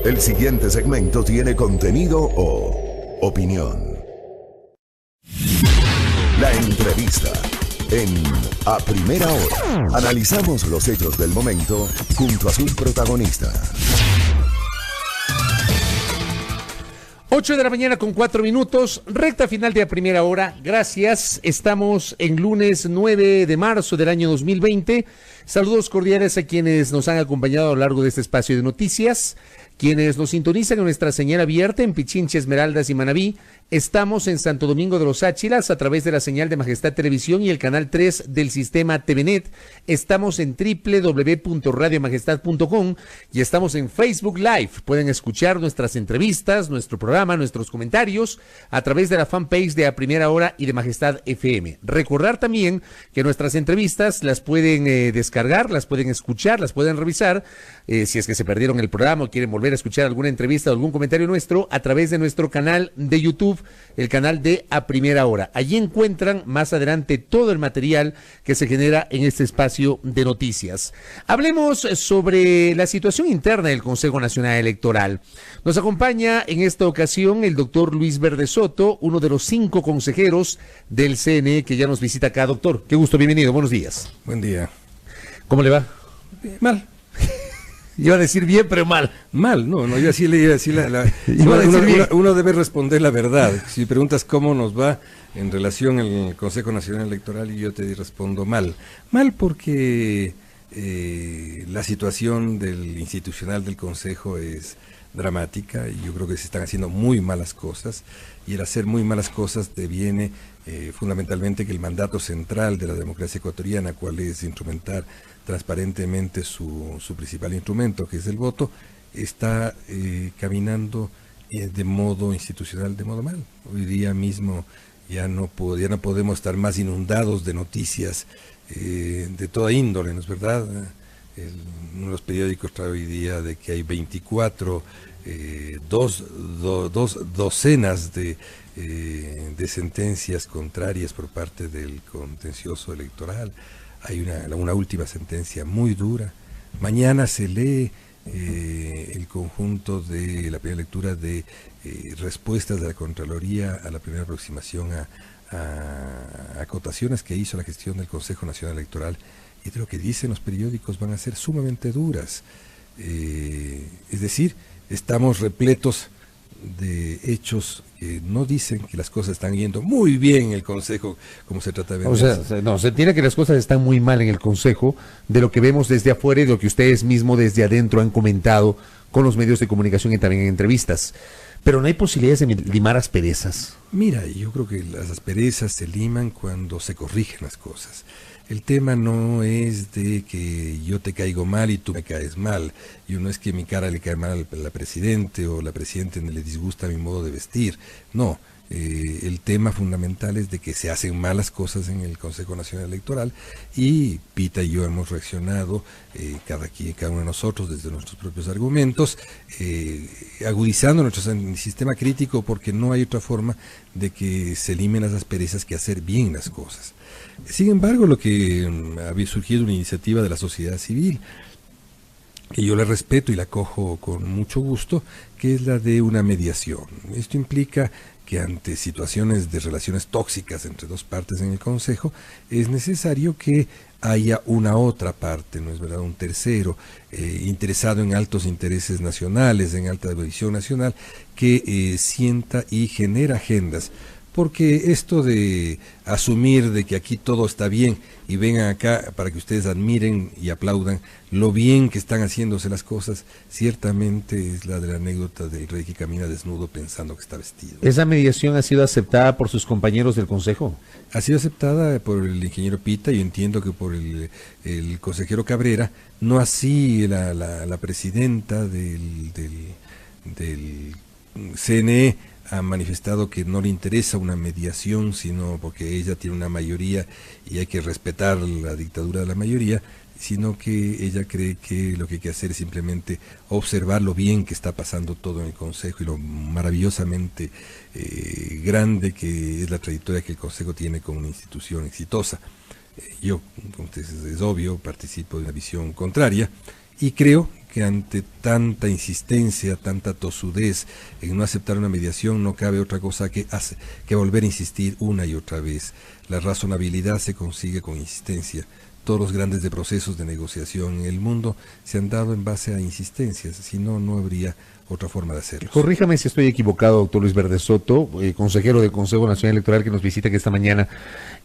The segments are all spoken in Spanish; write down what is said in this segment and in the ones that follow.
El siguiente segmento tiene contenido o opinión. La entrevista en A Primera Hora. Analizamos los hechos del momento junto a sus protagonistas. 8 de la mañana con 4 minutos, recta final de A Primera Hora. Gracias, estamos en lunes 9 de marzo del año 2020. Saludos cordiales a quienes nos han acompañado a lo largo de este espacio de noticias, quienes nos sintonizan en nuestra señal abierta en Pichincha, Esmeraldas y Manabí. Estamos en Santo Domingo de los Áchilas a través de la señal de Majestad Televisión y el canal 3 del sistema TVNet. Estamos en www.radiomajestad.com y estamos en Facebook Live. Pueden escuchar nuestras entrevistas, nuestro programa, nuestros comentarios a través de la fanpage de A Primera Hora y de Majestad FM. Recordar también que nuestras entrevistas las pueden descargar, las pueden escuchar, las pueden revisar, si es que se perdieron el programa o quieren volver a escuchar alguna entrevista o algún comentario nuestro, a través de nuestro canal de YouTube, el canal de A Primera Hora. Allí encuentran más adelante todo el material que se genera en este espacio de noticias. Hablemos sobre la situación interna del Consejo Nacional Electoral. Nos acompaña en esta ocasión el doctor Luis Verde Soto, uno de los 5 consejeros del CNE que ya nos visita acá. Doctor, qué gusto, bienvenido, buenos días. Buen día. ¿Cómo le va? Mal. Iba a decir bien, pero mal. Mal, no, yo así le iba a decir uno debe responder la verdad. Si preguntas cómo nos va en relación al Consejo Nacional Electoral, y yo te respondo mal. Mal porque la situación institucional del Consejo es dramática y yo creo que se están haciendo muy malas cosas, y el hacer muy malas cosas deviene fundamentalmente que el mandato central de la democracia ecuatoriana, cual es instrumentar transparentemente su principal instrumento, que es el voto, está caminando de modo institucional, de modo mal. Hoy día mismo ya no podemos estar más inundados de noticias de toda índole, ¿no es verdad? Uno de los periódicos trae hoy día de que hay 24, dos docenas de sentencias contrarias por parte del contencioso electoral. Hay una última sentencia muy dura. Mañana se lee el conjunto de la primera lectura de respuestas de la Contraloría a la primera aproximación a acotaciones que hizo la gestión del Consejo Nacional Electoral, y de lo que dicen los periódicos van a ser sumamente duras. Es decir, estamos repletos de hechos que no dicen que las cosas están yendo muy bien en el Consejo, como se trata de ver. O sea, no, se entiende que las cosas están muy mal en el Consejo, de lo que vemos desde afuera y de lo que ustedes mismos desde adentro han comentado con los medios de comunicación y también en entrevistas. Pero no hay posibilidades de limar asperezas. Mira, yo creo que las asperezas se liman cuando se corrigen las cosas. El tema no es de que yo te caigo mal y tú me caes mal. Yo no es que mi cara le cae mal a la presidente o la presidente le disgusta mi modo de vestir. No, el tema fundamental es de que se hacen malas cosas en el Consejo Nacional Electoral, y Pita y yo hemos reaccionado, cada uno de nosotros desde nuestros propios argumentos, agudizando nuestro sistema crítico, porque no hay otra forma de que se limen las asperezas que hacer bien las cosas. Sin embargo, lo que había surgido una iniciativa de la sociedad civil, que yo la respeto y la acojo con mucho gusto, que es la de una mediación. Esto implica que ante situaciones de relaciones tóxicas entre dos partes en el Consejo, es necesario que haya una otra parte, ¿no es verdad?, un tercero, interesado en altos intereses nacionales, en alta visión nacional, que sienta y genera agendas. Porque esto de asumir de que aquí todo está bien y vengan acá para que ustedes admiren y aplaudan lo bien que están haciéndose las cosas, ciertamente es la de la anécdota del rey que camina desnudo pensando que está vestido. ¿Esa mediación ha sido aceptada por sus compañeros del Consejo? Ha sido aceptada por el ingeniero Pita, y entiendo que por el consejero Cabrera, no así la presidenta del CNE, ha manifestado que no le interesa una mediación, sino porque ella tiene una mayoría y hay que respetar la dictadura de la mayoría, sino que ella cree que lo que hay que hacer es simplemente observar lo bien que está pasando todo en el Consejo y lo maravillosamente grande que es la trayectoria que el Consejo tiene como una institución exitosa. Yo, como es obvio, participo de una visión contraria y creo que ante tanta insistencia, tanta tosudez en no aceptar una mediación, no cabe otra cosa que volver a insistir una y otra vez. La razonabilidad se consigue con insistencia. Todos los grandes procesos de negociación en el mundo se han dado en base a insistencias, si no, no habría otra forma de hacerlo. Corríjame si estoy equivocado, doctor Luis Verde Soto, consejero del Consejo Nacional Electoral que nos visita aquí esta mañana.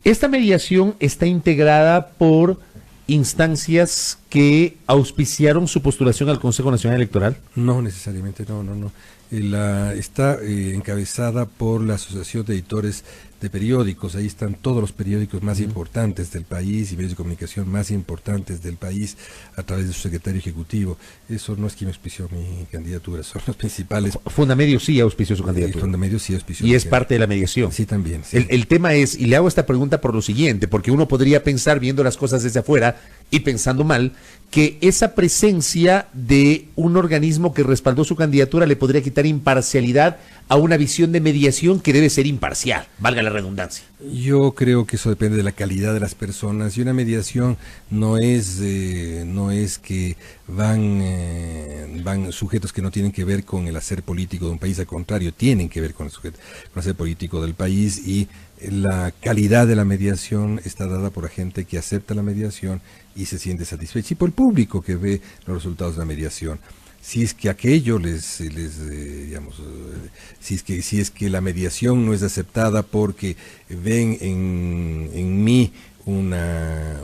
¿Esta mediación está integrada por instancias que auspiciaron su postulación al Consejo Nacional Electoral? No necesariamente, no. Está encabezada por la Asociación de Editores de Periódicos. Ahí están todos los periódicos más importantes del país y medios de comunicación más importantes del país a través de su secretario ejecutivo. Eso no es quien auspició mi candidatura, son los principales. Fundamedios sí auspició su candidatura. Fundamedios sí auspició. Y es parte de la mediación. Sí, también. Sí. El tema es, y le hago esta pregunta por lo siguiente, porque uno podría pensar, viendo las cosas desde afuera y pensando mal, que esa presencia de un organismo que respaldó su candidatura le podría quitar imparcialidad a una visión de mediación que debe ser imparcial, valga la redundancia. Yo creo que eso depende de la calidad de las personas, y una mediación no es que van sujetos que no tienen que ver con el hacer político de un país, al contrario, tienen que ver con el hacer político del país, y la calidad de la mediación está dada por la gente que acepta la mediación y se siente satisfecha, y por el público que ve los resultados de la mediación. Si es que aquello si es que la mediación no es aceptada porque ven en mí una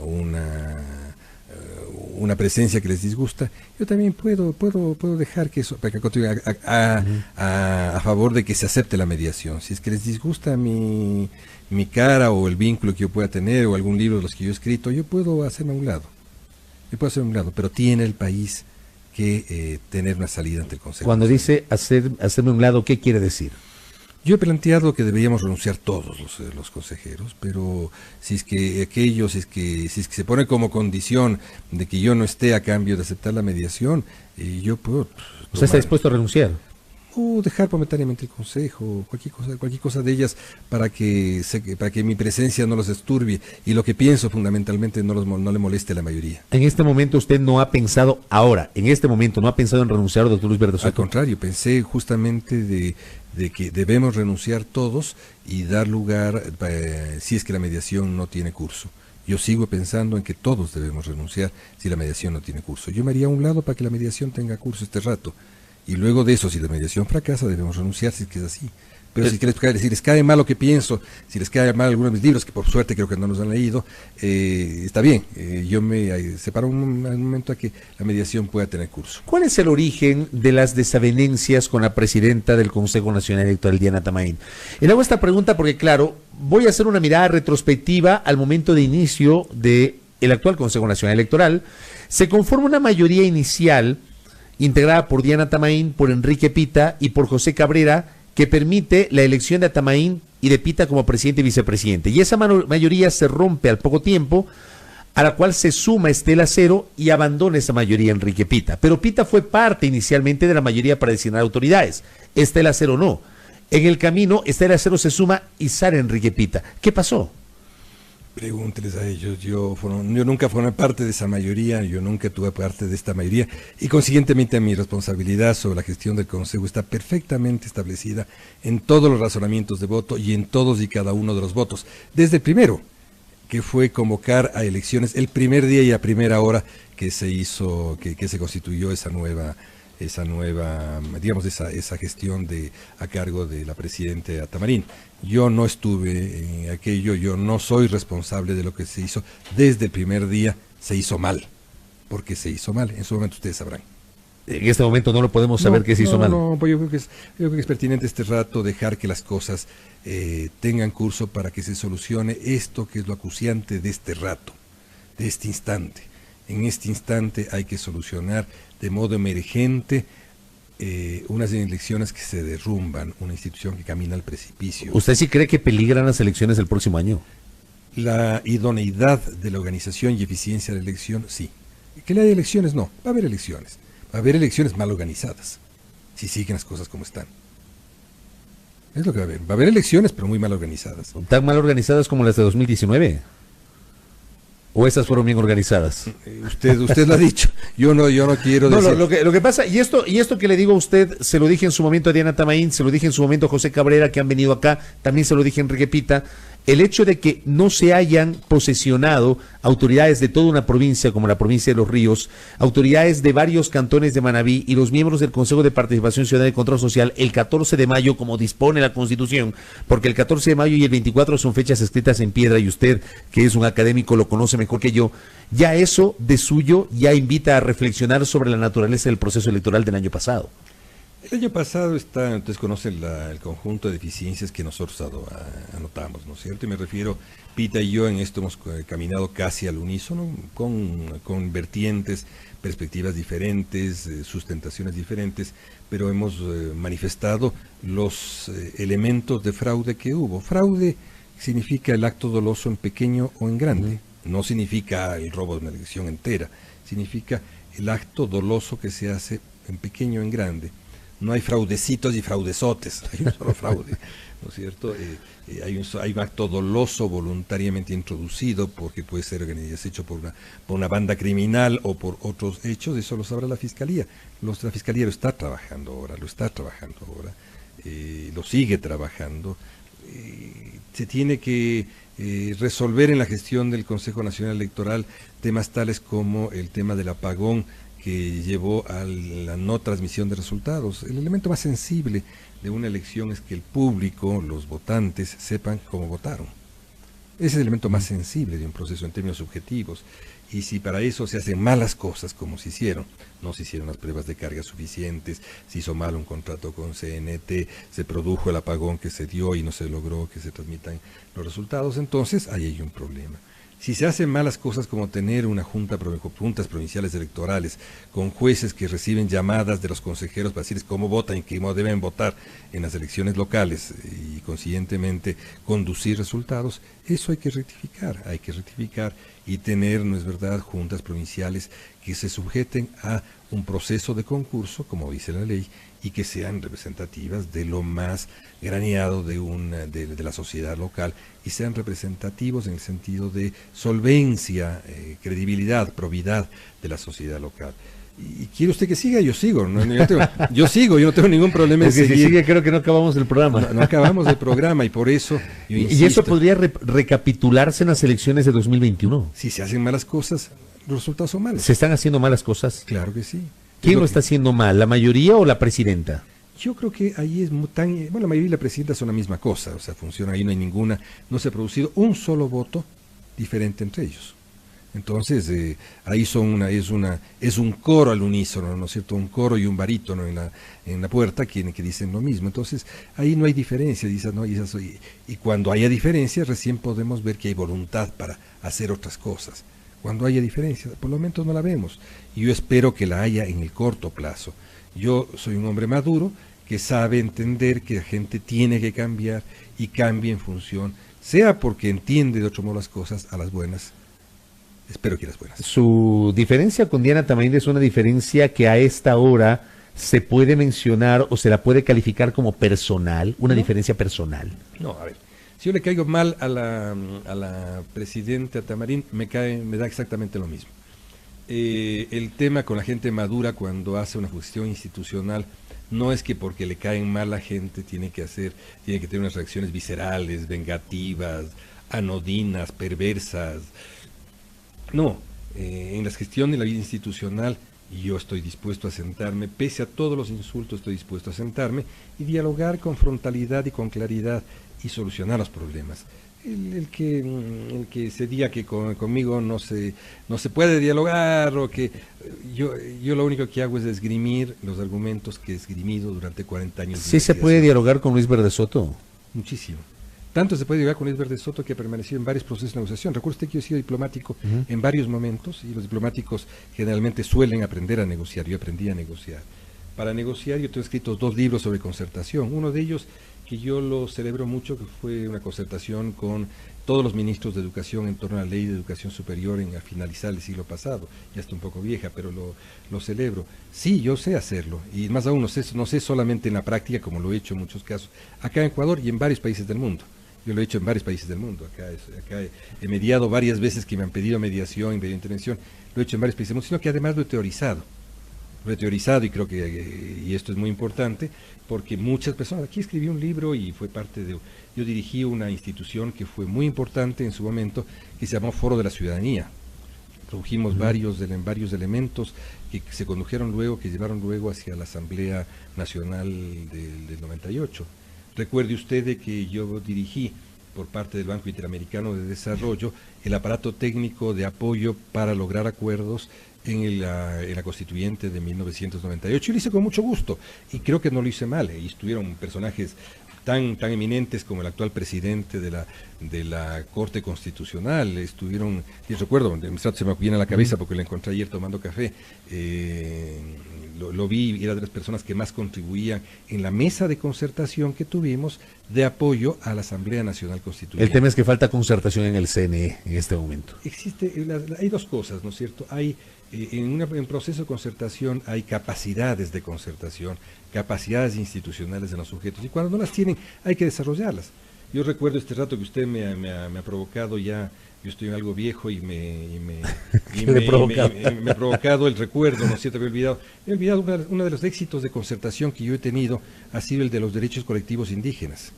presencia que les disgusta, yo también puedo dejar que eso, para que continúe a favor de que se acepte la mediación. Si es que les disgusta mi cara o el vínculo que yo pueda tener o algún libro de los que yo he escrito, yo puedo hacerme a un lado. Pero tiene el país que tener una salida ante el Consejo. Cuando dice hacerme a un lado, ¿qué quiere decir? Yo he planteado que deberíamos renunciar todos los consejeros, pero si es que se pone como condición de que yo no esté a cambio de aceptar la mediación, yo puedo. ¿Usted está dispuesto a renunciar? O dejar momentáneamente el consejo, cualquier cosa de ellas, para que mi presencia no los esturbie y lo que pienso fundamentalmente no le moleste a la mayoría. En este momento usted no ha pensado, en renunciar, doctor Luis Verde Soto. Al contrario, pensé justamente de que debemos renunciar todos y dar lugar, si es que la mediación no tiene curso. Yo sigo pensando en que todos debemos renunciar si la mediación no tiene curso. Yo me haría a un lado para que la mediación tenga curso este rato. Y luego de eso, si la mediación fracasa, debemos renunciar, si es que es así. Pero si les cae mal lo que pienso, si les cae mal algunos de mis libros, que por suerte creo que no los han leído, está bien. Yo me separo un momento a que la mediación pueda tener curso. ¿Cuál es el origen de las desavenencias con la presidenta del Consejo Nacional Electoral, Diana Tamain? Y le hago esta pregunta porque, claro, voy a hacer una mirada retrospectiva al momento de inicio del actual Consejo Nacional Electoral. Se conforma una mayoría inicial integrada por Diana Tamain, por Enrique Pita y por José Cabrera, que permite la elección de Tamain y de Pita como presidente y vicepresidente. Y esa mayoría se rompe al poco tiempo, a la cual se suma Estela Cero y abandona esa mayoría Enrique Pita. Pero Pita fue parte inicialmente de la mayoría para designar autoridades, Estela Cero no. En el camino, Estela Cero se suma y sale Enrique Pita. ¿Qué pasó? Pregúnteles a ellos. Yo nunca formé parte de esa mayoría, yo nunca tuve parte de esta mayoría, y consiguientemente mi responsabilidad sobre la gestión del Consejo está perfectamente establecida en todos los razonamientos de voto y en todos y cada uno de los votos. Desde el primero, que fue convocar a elecciones el primer día y a primera hora que se hizo, que se constituyó esa nueva, digamos, esa gestión a cargo de la presidenta Tamarin. Yo no estuve en aquello, yo no soy responsable de lo que se hizo. Desde el primer día se hizo mal, porque se hizo mal. En su momento ustedes sabrán. En este momento no lo podemos saber que se hizo mal. No, pues yo creo que es pertinente este rato dejar que las cosas tengan curso para que se solucione esto que es lo acuciante de este rato, de este instante. En este instante hay que solucionar de modo emergente unas elecciones que se derrumban, una institución que camina al precipicio. ¿Usted sí cree que peligran las elecciones del próximo año? La idoneidad de la organización y eficiencia de la elección, sí. Que le haya elecciones, no. Va a haber elecciones. Va a haber elecciones mal organizadas, si siguen las cosas como están. Es lo que va a haber. Va a haber elecciones, pero muy mal organizadas. ¿Tan mal organizadas como las de 2019? ¿O esas fueron bien organizadas? Usted lo ha dicho. Yo no quiero decir. Lo que pasa, y esto que le digo a usted, se lo dije en su momento a Diana Tamaín, se lo dije en su momento a José Cabrera, que han venido acá, también se lo dije a Enrique Pita. El hecho de que no se hayan posesionado autoridades de toda una provincia, como la provincia de Los Ríos, autoridades de varios cantones de Manabí y los miembros del Consejo de Participación Ciudadana y Control Social el 14 de mayo, como dispone la Constitución, porque el 14 de mayo y el 24 son fechas escritas en piedra y usted, que es un académico, lo conoce mejor que yo, ya eso de suyo ya invita a reflexionar sobre la naturaleza del proceso electoral del año pasado. El año pasado ustedes conocen el conjunto de deficiencias que nosotros anotamos, ¿no es cierto? Y me refiero, Pita y yo en esto hemos caminado casi al unísono, con vertientes, perspectivas diferentes, sustentaciones diferentes, pero hemos manifestado los elementos de fraude que hubo. Fraude significa el acto doloso en pequeño o en grande, no significa el robo de una elección entera, significa el acto doloso que se hace en pequeño o en grande. No hay fraudecitos y fraudesotes, hay un solo fraude, ¿no es cierto? Hay un acto doloso voluntariamente introducido, porque puede ser hecho por una banda criminal o por otros hechos, eso lo sabrá la Fiscalía. La Fiscalía lo está trabajando ahora, lo sigue trabajando. Se tiene que resolver en la gestión del Consejo Nacional Electoral temas tales como el tema del apagón, que llevó a la no transmisión de resultados. El elemento más sensible de una elección es que el público, los votantes, sepan cómo votaron. Ese es el elemento más sensible de un proceso en términos subjetivos. Y si para eso se hacen malas cosas, como se hicieron, no se hicieron las pruebas de carga suficientes, se hizo mal un contrato con CNT, se produjo el apagón que se dio y no se logró que se transmitan los resultados, entonces ahí hay un problema. Si se hacen malas cosas como tener juntas provinciales electorales con jueces que reciben llamadas de los consejeros para decirles cómo votan y cómo deben votar en las elecciones locales y consiguientemente conducir resultados, eso hay que rectificar y tener, ¿no es verdad?, juntas provinciales que se sujeten a un proceso de concurso, como dice la ley, y que sean representativas de lo más graneado de la sociedad local y sean representativos en el sentido de solvencia, credibilidad, probidad de la sociedad local. ¿Y quiere usted que siga? Yo sigo. Yo no tengo ningún problema en seguir. Si sigue, creo que no acabamos el programa. No acabamos el programa y por eso yo insisto. ¿Y eso podría recapitularse en las elecciones de 2021? Si se hacen malas cosas, los resultados son malos. ¿Se están haciendo malas cosas? Claro que sí. ¿Quién lo está haciendo mal? ¿La mayoría o la presidenta? Yo creo que ahí es la mayoría y la presidenta son la misma cosa, o sea, funciona ahí, no se ha producido un solo voto diferente entre ellos. Entonces, ahí es un coro al unísono, ¿no es cierto? Un coro y un barítono en la puerta que dicen lo mismo. Entonces, ahí no hay diferencia, y cuando haya diferencia, recién podemos ver que hay voluntad para hacer otras cosas. Cuando haya diferencia, por lo menos no la vemos. Y yo espero que la haya en el corto plazo. Yo soy un hombre maduro que sabe entender que la gente tiene que cambiar y cambie en función, sea porque entiende de otro modo las cosas, a las buenas. Espero que las buenas. Su diferencia con Diana Tamaín es una diferencia que a esta hora se puede mencionar o se la puede calificar como personal, una diferencia personal. No, a ver. Si yo le caigo mal a la presidenta Tamarín, me da exactamente lo mismo. El tema con la gente madura cuando hace una gestión institucional no es que porque le caen mal a la gente tiene que tener unas reacciones viscerales, vengativas, anodinas, perversas. No, en la gestión de la vida institucional yo estoy dispuesto a sentarme, pese a todos los insultos estoy dispuesto a sentarme y dialogar con frontalidad y con claridad y solucionar los problemas. El que se diga que conmigo no se puede dialogar o que yo lo único que hago es esgrimir los argumentos que he esgrimido durante 40 años. ¿Sí se puede dialogar con Luis Verde Soto? Muchísimo. Tanto se puede dialogar con Luis Verde Soto que ha permanecido en varios procesos de negociación. Recuerde usted que yo he sido diplomático en varios momentos y los diplomáticos generalmente suelen aprender a negociar. Yo aprendí a negociar. Para negociar yo tengo escritos 2 libros sobre concertación. Uno de ellos, que yo lo celebro mucho, que fue una concertación con todos los ministros de educación en torno a la ley de educación superior a finalizar el siglo pasado. Ya está un poco vieja, pero lo celebro. Sí, yo sé hacerlo, y más aún no sé solamente en la práctica, como lo he hecho en muchos casos, acá en Ecuador y en varios países del mundo. Yo lo he hecho en varios países del mundo. Acá he mediado varias veces que me han pedido mediación, pedido intervención. Lo he hecho en varios países del mundo, sino que además lo he teorizado. Lo he teorizado y creo que y esto es muy importante porque muchas personas, aquí escribí un libro y fue parte de, yo dirigí una institución que fue muy importante en su momento, que se llamó Foro de la Ciudadanía. Produjimos varios elementos que se condujeron luego, que llevaron luego hacia la Asamblea Nacional del 98. Recuerde usted de que yo dirigí por parte del Banco Interamericano de Desarrollo el aparato técnico de apoyo para lograr acuerdos en la Constituyente de 1998. Y lo hice con mucho gusto y creo que no lo hice mal. Y estuvieron personajes tan eminentes como el actual presidente de la Corte Constitucional, estuvieron, y recuerdo, se me viene a la cabeza porque lo encontré ayer tomando café, lo vi, era de las personas que más contribuían en la mesa de concertación que tuvimos de apoyo a la Asamblea Nacional Constituyente. El tema es que falta concertación en el CNE en este momento. Hay dos cosas, ¿no es cierto? Hay en proceso de concertación hay capacidades de concertación, capacidades institucionales de los sujetos, y cuando no las tienen hay que desarrollarlas. Yo recuerdo este rato que usted me ha provocado ya, yo estoy algo viejo y me ha provocado el recuerdo, ¿no es cierto? Me he olvidado uno de los éxitos de concertación que yo he tenido ha sido el de los derechos colectivos indígenas.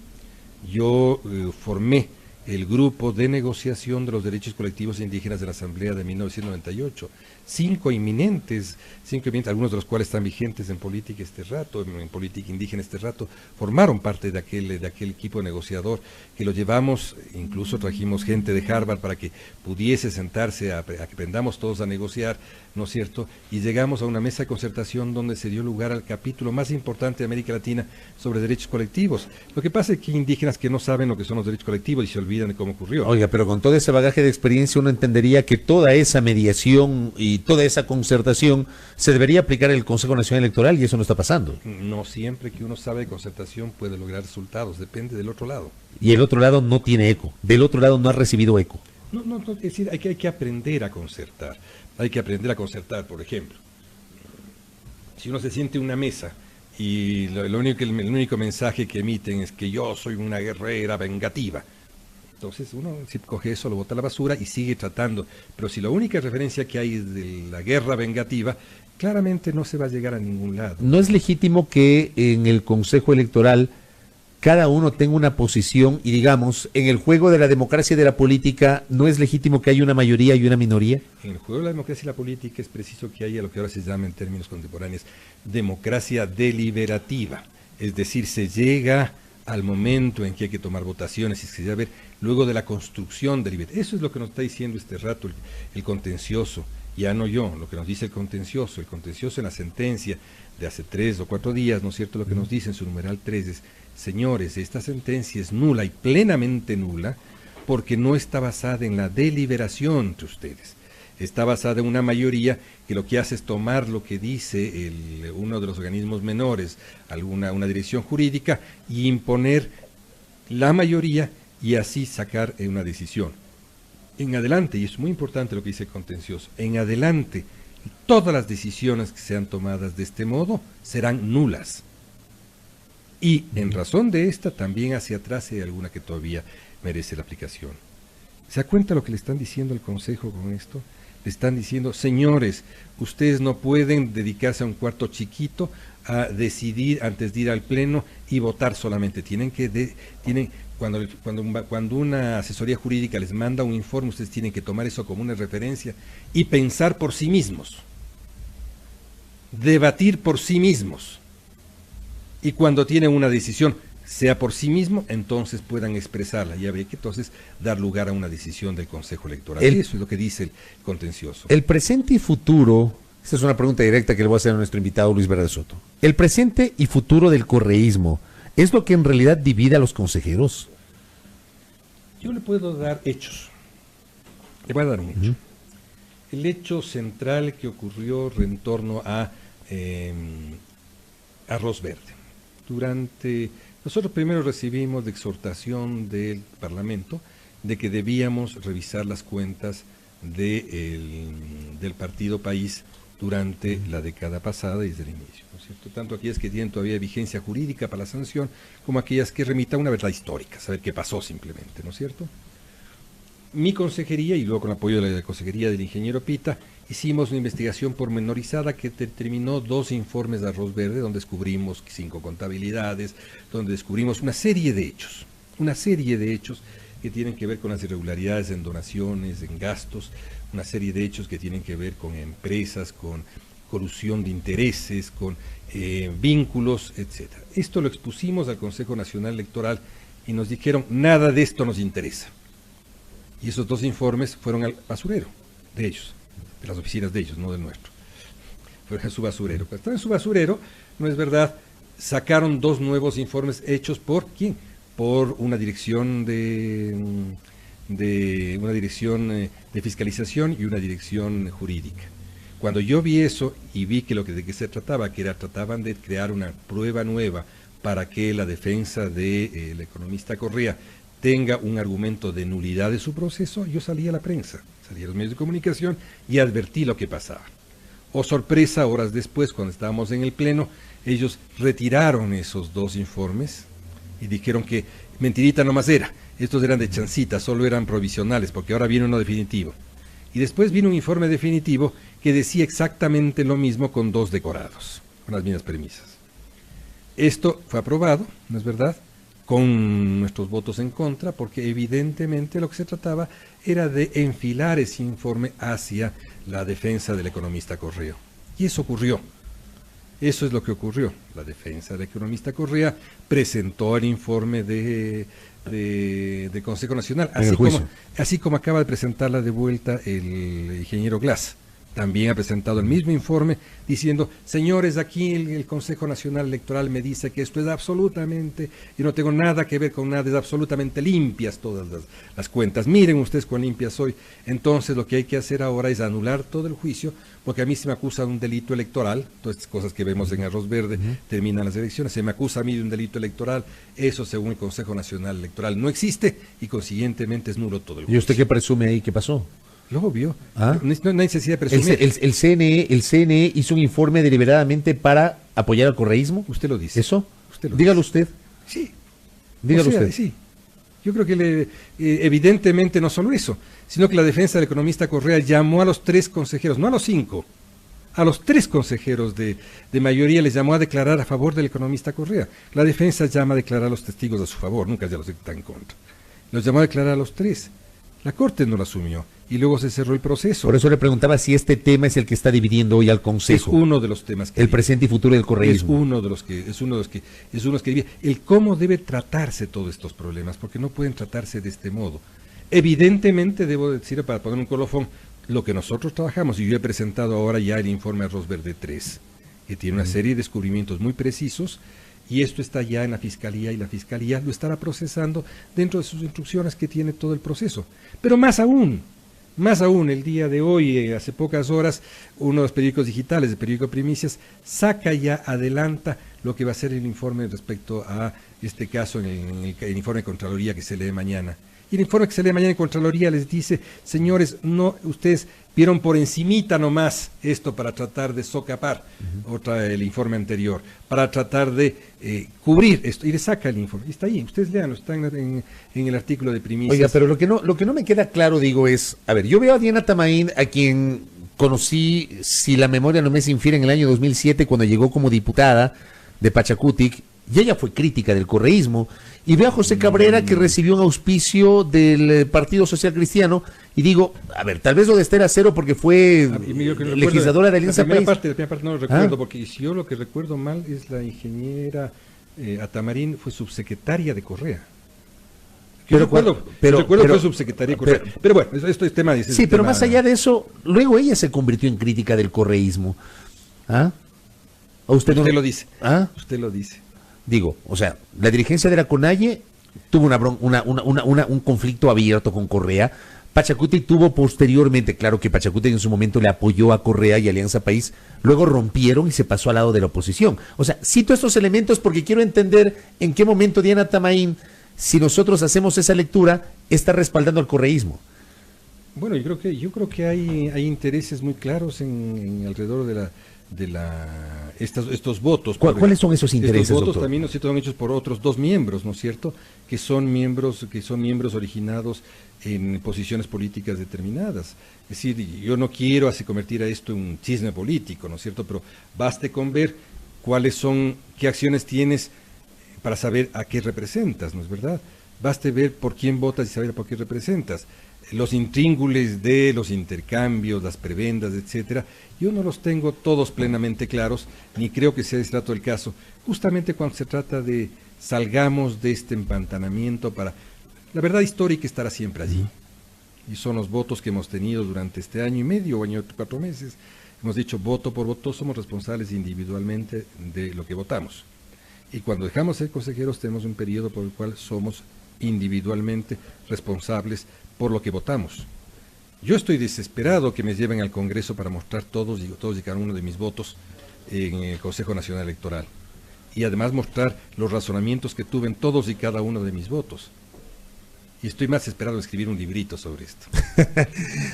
Yo formé el grupo de negociación de los derechos colectivos indígenas de la Asamblea de 1998. Cinco eminentes, algunos de los cuales están vigentes en política este rato, en política indígena este rato, formaron parte de aquel equipo negociador que lo llevamos, incluso trajimos gente de Harvard para que pudiese sentarse a que aprendamos todos a negociar, ¿no es cierto? Y llegamos a una mesa de concertación donde se dio lugar al capítulo más importante de América Latina sobre derechos colectivos. Lo que pasa es que hay indígenas que no saben lo que son los derechos colectivos y se olvidan de cómo ocurrió. Oiga, pero con todo ese bagaje de experiencia uno entendería que toda esa mediación y toda esa concertación se debería aplicar en el Consejo Nacional Electoral y eso no está pasando. No siempre que uno sabe de concertación puede lograr resultados, depende del otro lado. Y el otro lado no tiene eco, del otro lado no ha recibido eco. No, es decir, hay que aprender a concertar. Hay que aprender a concertar, por ejemplo. Si uno se siente en una mesa y el único mensaje que emiten es que yo soy una guerrera vengativa, entonces uno si coge eso, lo bota a la basura y sigue tratando. Pero si la única referencia que hay es de la guerra vengativa, claramente no se va a llegar a ningún lado. ¿No es legítimo que en el Consejo Electoral cada uno tenga una posición y digamos, en el juego de la democracia y de la política, no es legítimo que haya una mayoría y una minoría? En el juego de la democracia y la política es preciso que haya lo que ahora se llama en términos contemporáneos democracia deliberativa. Es decir, se llega al momento en que hay que tomar votaciones y se debe ver luego de la construcción deliberativa. Eso es lo que nos está diciendo este rato el contencioso, ya no yo, lo que nos dice el contencioso en la sentencia de hace 3 o 4 días, ¿no es cierto? Lo que nos dice en su numeral 3 es: señores, esta sentencia es nula y plenamente nula porque no está basada en la deliberación de ustedes. Está basada en una mayoría que lo que hace es tomar lo que dice uno de los organismos menores, una dirección jurídica, y imponer la mayoría y así sacar una decisión. En adelante, y es muy importante lo que dice el contencioso, en adelante todas las decisiones que sean tomadas de este modo serán nulas. Y en razón de esta, también hacia atrás hay alguna que todavía merece la aplicación. ¿Se da cuenta lo que le están diciendo al Consejo con esto? Le están diciendo: señores, ustedes no pueden dedicarse a un cuarto chiquito a decidir antes de ir al Pleno y votar solamente. Cuando una asesoría jurídica les manda un informe, ustedes tienen que tomar eso como una referencia y pensar por sí mismos, debatir por sí mismos. Y cuando tienen una decisión, sea por sí mismo, entonces puedan expresarla y habría que entonces dar lugar a una decisión del Consejo Electoral. Eso es lo que dice el contencioso. El presente y futuro, esta es una pregunta directa que le voy a hacer a nuestro invitado Luis Verde Soto. El presente y futuro del correísmo, ¿es lo que en realidad divide a los consejeros? Yo le puedo dar hechos. Le voy a dar un hecho. El hecho central que ocurrió en torno a Arroz Verde. Nosotros primero recibimos la exhortación del Parlamento de que debíamos revisar las cuentas del Partido País durante la década pasada y desde el inicio, ¿no es cierto? Tanto aquellas que tienen todavía vigencia jurídica para la sanción, como aquellas que remitan una verdad histórica, saber qué pasó simplemente, ¿no es cierto? Mi consejería, y luego con el apoyo de la consejería del ingeniero Pita, hicimos una investigación pormenorizada que determinó 2 informes de Arroz Verde, donde descubrimos 5 contabilidades, donde descubrimos una serie de hechos que tienen que ver con las irregularidades en donaciones, en gastos, una serie de hechos que tienen que ver con empresas, con colusión de intereses, con vínculos, etc. Esto lo expusimos al Consejo Nacional Electoral y nos dijeron, nada de esto nos interesa. Y esos 2 informes fueron al basurero de ellos, de las oficinas de ellos, no del nuestro. Fueron a su basurero. Cuando estaban en su basurero, no es verdad, sacaron 2 nuevos informes hechos por ¿quién? Por una dirección de fiscalización y una dirección jurídica. Cuando yo vi eso y vi que de qué se trataba, trataban de crear una prueba nueva para que la defensa del economista Correa tenga un argumento de nulidad de su proceso, yo salí a la prensa, salí a los medios de comunicación y advertí lo que pasaba. Oh sorpresa, horas después, cuando estábamos en el pleno, ellos retiraron esos 2 informes y dijeron que mentirita nomás era, estos eran de chancita, solo eran provisionales, porque ahora viene uno definitivo. Y después vino un informe definitivo que decía exactamente lo mismo con 2 decorados, con las mismas premisas. Esto fue aprobado, ¿no es verdad?, con nuestros votos en contra, porque evidentemente lo que se trataba era de enfilar ese informe hacia la defensa del economista Correa. Y eso ocurrió. Eso es lo que ocurrió. La defensa del economista Correa presentó el informe de Consejo Nacional, así como acaba de presentarla de vuelta el ingeniero Glass. También ha presentado el mismo informe diciendo, señores, aquí el Consejo Nacional Electoral me dice que esto es absolutamente, yo no tengo nada que ver con nada, es absolutamente limpias todas las cuentas. Miren ustedes cuán limpias soy. Entonces lo que hay que hacer ahora es anular todo el juicio, porque a mí se me acusa de un delito electoral, todas estas cosas que vemos en Arroz Verde, terminan las elecciones, se me acusa a mí de un delito electoral, eso según el Consejo Nacional Electoral no existe y consiguientemente es nulo todo el juicio. ¿Y usted qué presume ahí? ¿Qué pasó? Lo obvio. No hay necesidad de presumir. ¿El CNE hizo un informe deliberadamente para apoyar al correísmo? Usted lo dice. ¿Eso? Usted lo Dígalo dice. usted. Sí. Dígalo usted. Sí. Yo creo que evidentemente no solo eso, sino que la defensa del economista Correa llamó a los 3 consejeros, no a los 5, a los 3 consejeros de mayoría les llamó a declarar a favor del economista Correa. La defensa llama a declarar a los testigos a su favor, nunca ya los está en contra. Los llamó a declarar a los 3. La Corte no lo asumió y luego se cerró el proceso. Por eso le preguntaba si este tema es el que está dividiendo hoy al Consejo. Es uno de los temas que el presente y futuro del correísmo. Es uno de los que divide. El cómo debe tratarse todos estos problemas, porque no pueden tratarse de este modo. Evidentemente, debo decir, para poner un colofón, lo que nosotros trabajamos, y yo he presentado ahora ya el informe Arroz Verde 3, que tiene una serie de descubrimientos muy precisos, y esto está ya en la Fiscalía, y la Fiscalía lo estará procesando dentro de sus instrucciones que tiene todo el proceso. Pero más aún, el día de hoy, hace pocas horas, uno de los periódicos digitales, el periódico Primicias, adelanta lo que va a ser el informe respecto a este caso en el informe de Contraloría que se lee mañana. Y el informe que se lee mañana en Contraloría les dice, señores, no, ustedes vieron por encimita nomás esto para tratar de socapar el informe anterior, para tratar de cubrir esto, y le saca el informe, y está ahí, ustedes leanlo, está en el artículo de Primicias. Oiga, pero lo que no me queda claro, digo, es, a ver, yo veo a Diana Tamaín, a quien conocí, si la memoria no me es infiel, en el año 2007, cuando llegó como diputada de Pachacutic, y ella fue crítica del correísmo, y veo a José Cabrera que recibió un auspicio del Partido Social Cristiano, y digo, a ver, tal vez lo de Esther Acero porque fue legisladora de Alianza País. La primera parte no lo recuerdo, porque si yo lo que recuerdo mal es la ingeniera Atamarín fue subsecretaria de Correa. Recuerdo fue subsecretaria de Correa. Pero bueno, esto es tema de... Sí, pero más allá de eso, luego ella se convirtió en crítica del correísmo. ¿Ah? ¿O usted lo dice. ¿Ah? Usted lo dice. Digo, o sea, la dirigencia de la CONAIE tuvo un conflicto abierto con Correa. Pachacuti tuvo posteriormente, claro que Pachacuti en su momento le apoyó a Correa y Alianza País, luego rompieron y se pasó al lado de la oposición. O sea, cito estos elementos porque quiero entender en qué momento Diana Tamaín, si nosotros hacemos esa lectura, está respaldando al correísmo. Bueno, yo creo que hay intereses muy claros en alrededor de estos votos. ¿Cuáles son esos intereses, Estos votos doctor? también, ¿no es cierto?, son hechos por otros 2 miembros, ¿no es cierto?, que son miembros originados en posiciones políticas determinadas. Es decir, yo no quiero así convertir a esto en un chisme político, ¿no es cierto?, pero baste con ver qué acciones tienes para saber a qué representas, ¿no es verdad? Baste ver por quién votas y saber por qué representas. Los intríngules de los intercambios, las prebendas, etcétera, yo no los tengo todos plenamente claros, ni creo que sea ese trato el caso, justamente cuando se trata de salgamos de este empantanamiento para... La verdad histórica estará siempre allí, y son los votos que hemos tenido durante este año y medio, año 4 meses. Hemos dicho voto por voto, somos responsables individualmente de lo que votamos. Y cuando dejamos de ser consejeros tenemos un periodo por el cual somos individualmente responsables por lo que votamos. Yo estoy desesperado que me lleven al Congreso para mostrar todos y cada uno de mis votos en el Consejo Nacional Electoral. Y además mostrar los razonamientos que tuve en todos y cada uno de mis votos. Y estoy más esperado de escribir un librito sobre esto.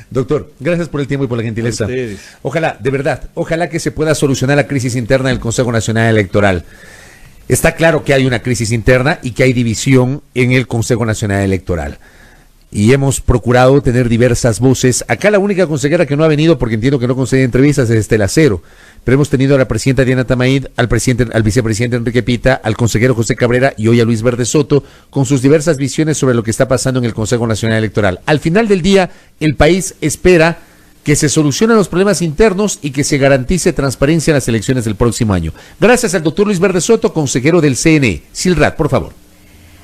Doctor, gracias por el tiempo y por la gentileza. A ustedes. Ojalá, de verdad, ojalá que se pueda solucionar la crisis interna del Consejo Nacional Electoral. Está claro que hay una crisis interna y que hay división en el Consejo Nacional Electoral. Y hemos procurado tener diversas voces. Acá la única consejera que no ha venido, porque entiendo que no concede entrevistas, es Estela Cero. Pero hemos tenido a la presidenta Diana Tamaid, al vicepresidente Enrique Pita, al consejero José Cabrera y hoy a Luis Verde Soto, con sus diversas visiones sobre lo que está pasando en el Consejo Nacional Electoral. Al final del día, el país espera que se solucionen los problemas internos y que se garantice transparencia en las elecciones del próximo año. Gracias al doctor Luis Verde Soto, consejero del CNE. Silrat, por favor.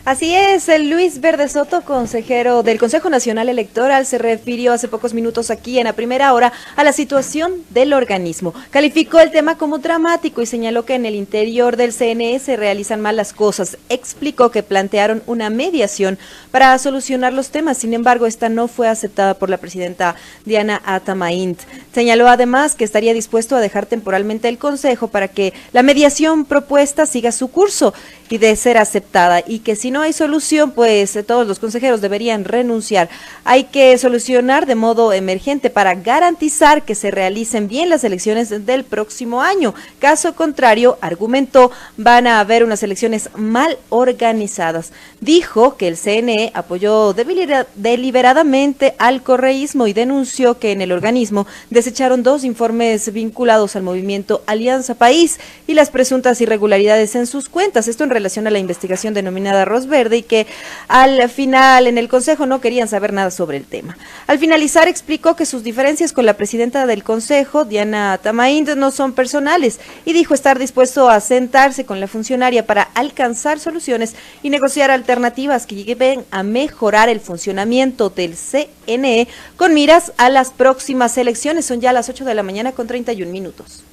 Así es, el Luis Verde Soto, consejero del Consejo Nacional Electoral, se refirió hace pocos minutos aquí en la primera hora a la situación del organismo. Calificó el tema como dramático y señaló que en el interior del CNE se realizan mal las cosas. Explicó que plantearon una mediación para solucionar los temas, sin embargo, esta no fue aceptada por la presidenta Diana Tamaid. Señaló además que estaría dispuesto a dejar temporalmente el Consejo para que la mediación propuesta siga su curso y de ser aceptada, y que si no hay solución, pues todos los consejeros deberían renunciar. Hay que solucionar de modo emergente para garantizar que se realicen bien las elecciones del próximo año. Caso contrario, argumentó, van a haber unas elecciones mal organizadas. Dijo que el CNE apoyó deliberadamente al correísmo y denunció que en el organismo desecharon 2 informes vinculados al movimiento Alianza País y las presuntas irregularidades en sus cuentas. Esto en relación a la investigación denominada Arroz Verde, y que al final en el Consejo no querían saber nada sobre el tema. Al finalizar explicó que sus diferencias con la presidenta del Consejo, Diana Tamaid, no son personales, y dijo estar dispuesto a sentarse con la funcionaria para alcanzar soluciones y negociar alternativas que lleven a mejorar el funcionamiento del CNE con miras a las próximas elecciones. Son ya las 8 de la mañana con 31 minutos.